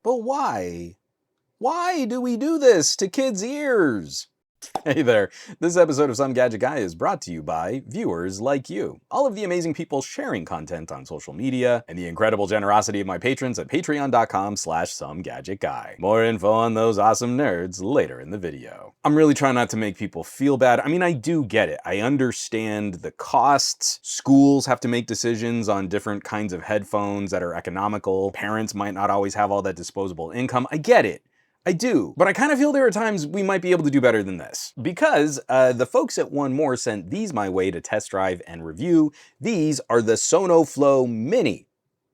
But why? Why do we do this to kids' ears? Hey there, this episode of Some Gadget Guy is brought to you by viewers like you. All of the amazing people sharing content on social media, and the incredible generosity of my patrons at patreon.com/SomeGadgetGuy. More info on those awesome nerds later in the video. I'm really trying not to make people feel bad. I mean, I do get it. I understand the costs. Schools have to make decisions on different kinds of headphones that are economical. Parents might not always have all that disposable income. I get it. I do, but I kind of feel there are times we might be able to do better than this. Because the folks at 1More sent these my way to test drive and review. These are the Sonoflow Mini.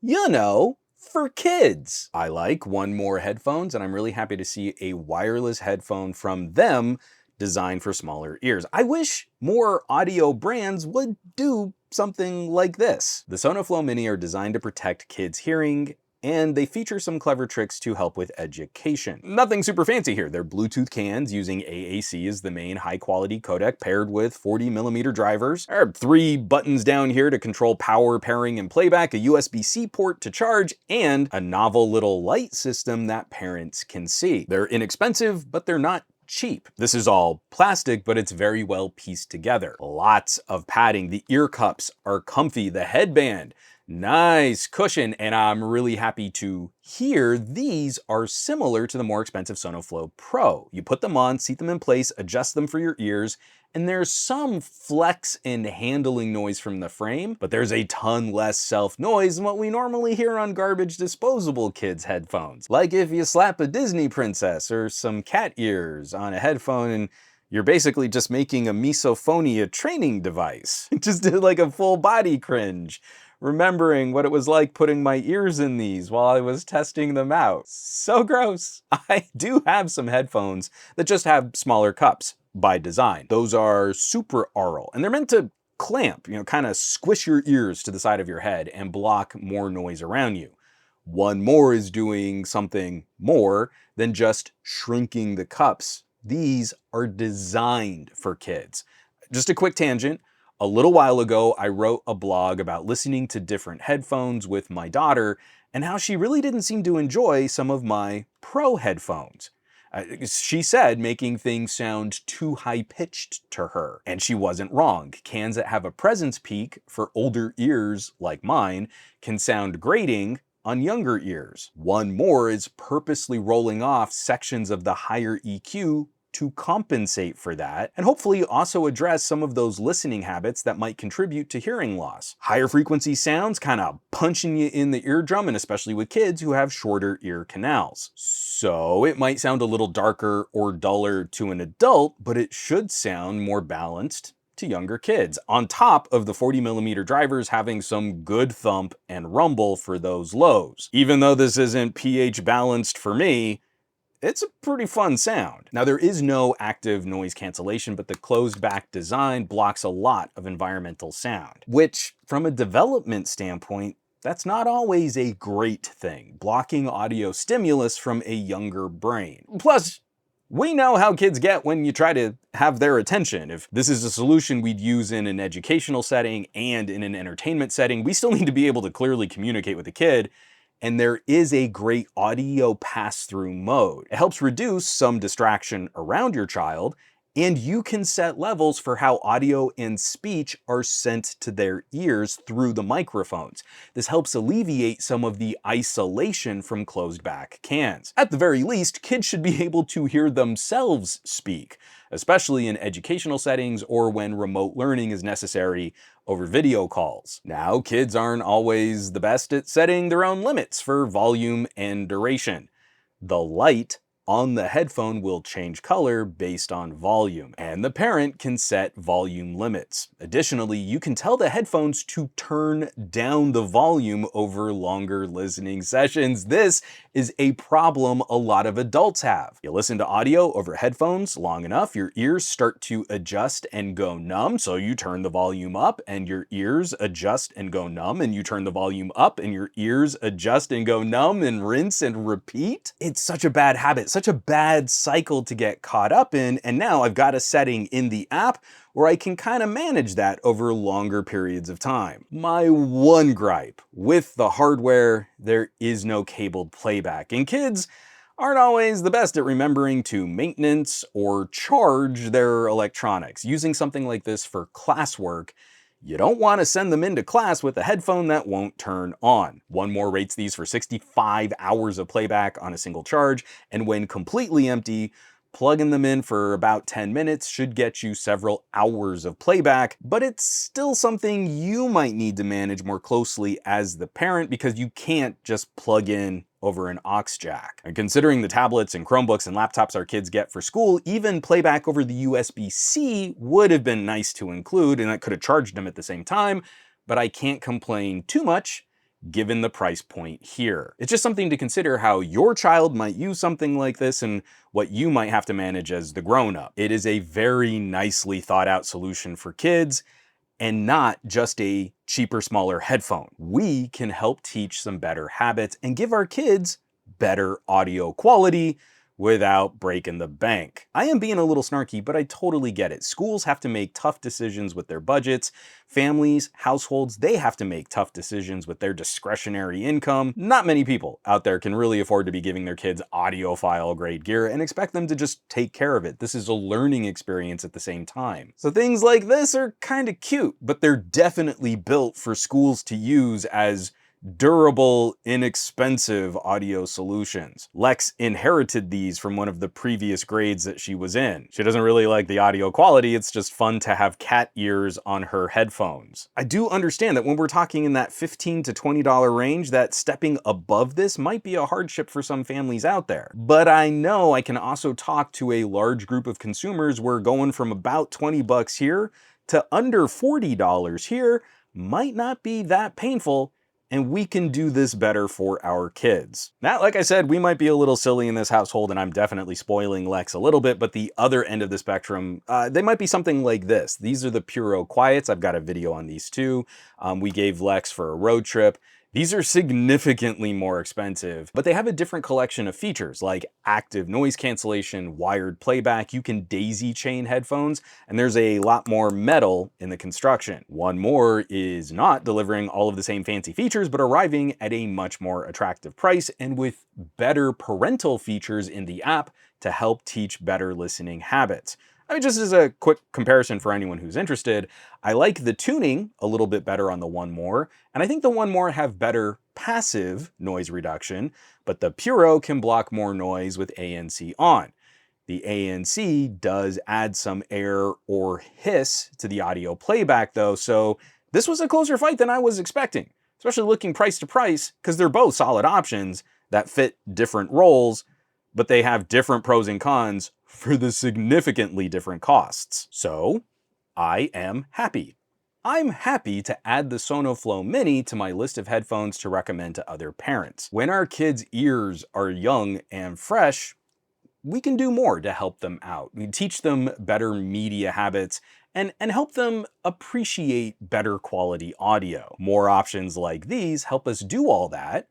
You know, for kids. I like 1More headphones, and I'm really happy to see a wireless headphone from them designed for smaller ears. I wish more audio brands would do something like this. The Sonoflow Mini are designed to protect kids' hearing, and they feature some clever tricks to help with education. Nothing super fancy here. They're Bluetooth cans using AAC as the main high-quality codec paired with 40mm drivers. There are 3 buttons down here to control power, pairing, and playback, a USB-C port to charge, and a novel little light system that parents can see. They're inexpensive, but they're not cheap. This is all plastic, but it's very well pieced together. Lots of padding. The ear cups are comfy. The headband, nice cushion, and I'm really happy to hear these are similar to the more expensive Sonoflow Pro. You put them on, seat them in place, adjust them for your ears, and there's some flex and handling noise from the frame, but there's a ton less self noise than what we normally hear on garbage disposable kids headphones. Like if you slap a Disney princess or some cat ears on a headphone and you're basically just making a misophonia training device. Just did like a full body cringe, remembering what it was like putting my ears in these while I was testing them out. So gross. I do have some headphones that just have smaller cups by design. Those are super aural, and they're meant to clamp, kind of squish your ears to the side of your head and block more noise around you. 1More is doing something more than just shrinking the cups. These are designed for kids. Just a quick tangent. A little while ago, I wrote a blog about listening to different headphones with my daughter and how she really didn't seem to enjoy some of my Pro headphones. She said making things sound too high-pitched to her, and she wasn't wrong. Cans that have a presence peak for older ears like mine can sound grating on younger ears. 1More is purposely rolling off sections of the higher EQ to compensate for that, and hopefully also address some of those listening habits that might contribute to hearing loss. Higher frequency sounds kind of punching you in the eardrum, and especially with kids who have shorter ear canals. So it might sound a little darker or duller to an adult, but it should sound more balanced to younger kids, on top of the 40mm drivers having some good thump and rumble for those lows. Even though this isn't pH balanced for me, it's a pretty fun sound. Now, there is no active noise cancellation, but the closed back design blocks a lot of environmental sound, which from a development standpoint, that's not always a great thing, blocking audio stimulus from a younger brain. Plus, we know how kids get when you try to have their attention. If this is a solution we'd use in an educational setting and in an entertainment setting, we still need to be able to clearly communicate with the kid. And there is a great audio pass-through mode. It helps reduce some distraction around your child, and you can set levels for how audio and speech are sent to their ears through the microphones. This helps alleviate some of the isolation from closed-back cans. At the very least, kids should be able to hear themselves speak, especially in educational settings or when remote learning is necessary over video calls. Now, kids aren't always the best at setting their own limits for volume and duration. The light on the headphone will change color based on volume, and the parent can set volume limits. Additionally, you can tell the headphones to turn down the volume over longer listening sessions. This is a problem a lot of adults have. You listen to audio over headphones long enough, your ears start to adjust and go numb, so you turn the volume up and your ears adjust and go numb, and you turn the volume up and your ears adjust and go numb, and rinse and repeat. It's such a bad habit. such a bad cycle to get caught up in, and now I've got a setting in the app where I can kind of manage that over longer periods of time. My one gripe with the hardware, there is no cabled playback, and kids aren't always the best at remembering to maintenance or charge their electronics. Using something like this for classwork, you don't want to send them into class with a headphone that won't turn on. 1More rates these for 65 hours of playback on a single charge, and when completely empty, plugging them in for about 10 minutes should get you several hours of playback, but it's still something you might need to manage more closely as the parent because you can't just plug in over an aux jack. And considering the tablets and Chromebooks and laptops our kids get for school, even playback over the USB-C would have been nice to include, and I could have charged them at the same time, but I can't complain too much given the price point here. It's just something to consider how your child might use something like this and what you might have to manage as the grown-up. It is a very nicely thought out solution for kids, and not just a cheaper, smaller headphone. We can help teach some better habits and give our kids better audio quality without breaking the bank. I am being a little snarky, but I totally get it. Schools have to make tough decisions with their budgets. Families, households, they have to make tough decisions with their discretionary income. Not many people out there can really afford to be giving their kids audiophile grade gear and expect them to just take care of it. This is a learning experience at the same time. So things like this are kind of cute, but they're definitely built for schools to use as durable, inexpensive audio solutions. Lex inherited these from one of the previous grades that she was in. She doesn't really like the audio quality, it's just fun to have cat ears on her headphones. I do understand that when we're talking in that $15 to $20 range, that stepping above this might be a hardship for some families out there. But I know I can also talk to a large group of consumers where going from about 20 bucks here to under $40 here might not be that painful, and we can do this better for our kids. Now, like I said, we might be a little silly in this household, and I'm definitely spoiling Lex a little bit, but the other end of the spectrum, they might be something like this. These are the Puro Quiets. I've got a video on these too. We gave Lex for a road trip. These are significantly more expensive, but they have a different collection of features like active noise cancellation, wired playback, you can daisy chain headphones, and there's a lot more metal in the construction. 1More is not delivering all of the same fancy features, but arriving at a much more attractive price and with better parental features in the app to help teach better listening habits. I mean, just as a quick comparison for anyone who's interested, I like the tuning a little bit better on the 1More, and I think the 1More have better passive noise reduction, but the Puro can block more noise with ANC on. The ANC does add some air or hiss to the audio playback though, so this was a closer fight than I was expecting, especially looking price to price, because they're both solid options that fit different roles, but they have different pros and cons for the significantly different costs. So I am happy. I'm happy to add the Sonoflow Mini to my list of headphones to recommend to other parents. When our kids' ears are young and fresh, we can do more to help them out. We teach them better media habits and help them appreciate better quality audio. More options like these help us do all that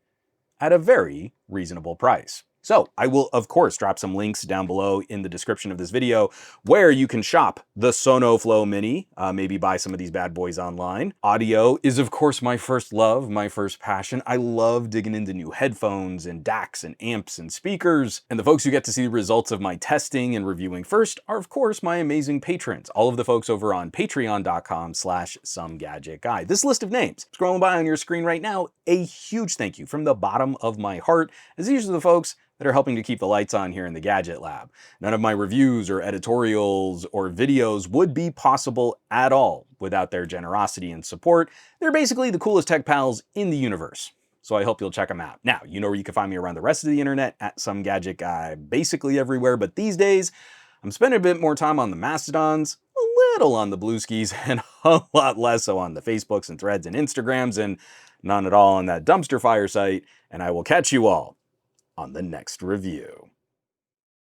at a very reasonable price. So I will, of course, drop some links down below in the description of this video where you can shop the Sonoflow Mini, maybe buy some of these bad boys online. Audio is, of course, my first love, my first passion. I love digging into new headphones and DACs and amps and speakers. And the folks who get to see the results of my testing and reviewing first are, of course, my amazing patrons. All of the folks over on patreon.com/SomeGadgetGuy. This list of names scrolling by on your screen right now, a huge thank you from the bottom of my heart, as these are the folks that are helping to keep the lights on here in the Gadget Lab. None of my reviews or editorials or videos would be possible at all without their generosity and support. They're basically the coolest tech pals in the universe, so I hope you'll check them out. Now, you know where you can find me around the rest of the internet, at SomeGadgetGuy, basically everywhere, but these days, I'm spending a bit more time on the Mastodons, a little on the Blueskis, and a lot less so on the Facebooks and Threads and Instagrams, and none at all on that dumpster fire site, and I will catch you all on the next review.